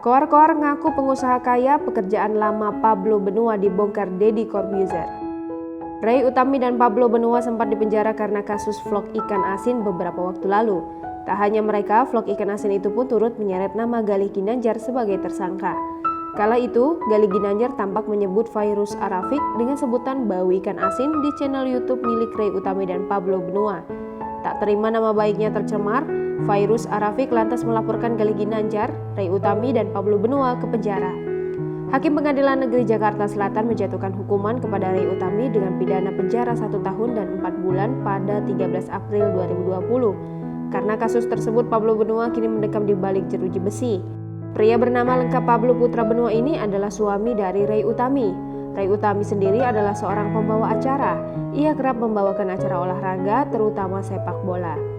Koar-koar ngaku pengusaha kaya, pekerjaan lama Pablo Benua dibongkar Deddy Corbuzier. Ray Utami dan Pablo Benua sempat dipenjara karena kasus vlog ikan asin beberapa waktu lalu. Tak hanya mereka, vlog ikan asin itu pun turut menyeret nama Galih Ginandjar sebagai tersangka. Kala itu, Galih Ginandjar tampak menyebut Fairuz Arafik dengan sebutan bau ikan asin di channel YouTube milik Ray Utami dan Pablo Benua. Tak terima nama baiknya tercemar, Fairuz Arafik lantas melaporkan Galih Ginandjar, Ray Utami, dan Pablo Benua ke penjara. Hakim Pengadilan Negeri Jakarta Selatan menjatuhkan hukuman kepada Ray Utami dengan pidana penjara 1 tahun dan 4 bulan pada 13 April 2020. Karena kasus tersebut, Pablo Benua kini mendekam di balik jeruji besi. Pria bernama lengkap Pablo Putra Benua ini adalah suami dari Ray Utami. Ray Utami sendiri adalah seorang pembawa acara. Ia kerap membawakan acara olahraga, terutama sepak bola.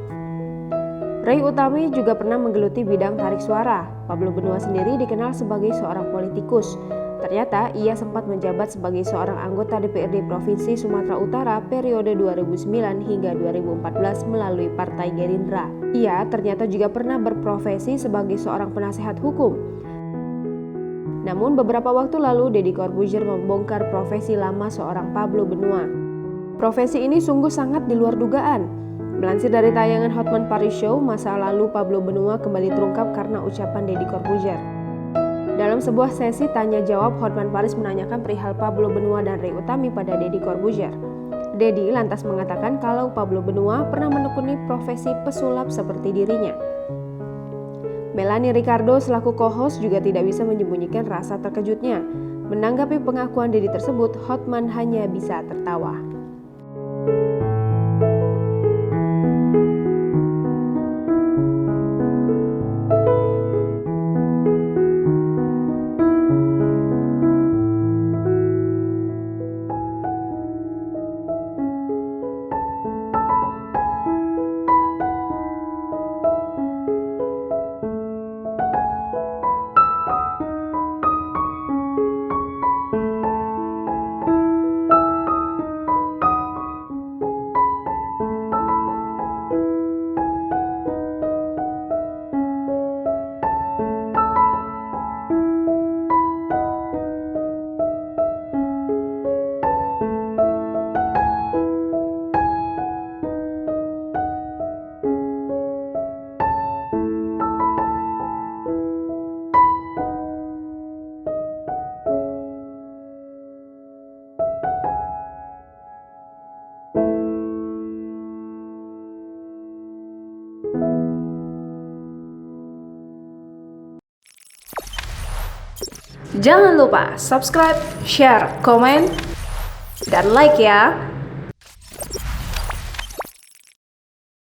Ray Utami juga pernah menggeluti bidang tarik suara. Pablo Benua sendiri dikenal sebagai seorang politikus. Ternyata ia sempat menjabat sebagai seorang anggota DPRD Provinsi Sumatera Utara periode 2009 hingga 2014 melalui Partai Gerindra. Ia ternyata juga pernah berprofesi sebagai seorang penasehat hukum. Namun beberapa waktu lalu Deddy Corbuzier membongkar profesi lama seorang Pablo Benua. Profesi ini sungguh sangat di luar dugaan. Melansir dari tayangan Hotman Paris Show, masa lalu Pablo Benua kembali terungkap karena ucapan Deddy Corbuzier. Dalam sebuah sesi tanya jawab, Hotman Paris menanyakan perihal Pablo Benua dan Ray Utami pada Deddy Corbuzier. Deddy lantas mengatakan kalau Pablo Benua pernah menekuni profesi pesulap seperti dirinya. Melanie Ricardo selaku co-host juga tidak bisa menyembunyikan rasa terkejutnya. Menanggapi pengakuan Deddy tersebut, Hotman hanya bisa tertawa. Jangan lupa subscribe, share, komen, dan like ya!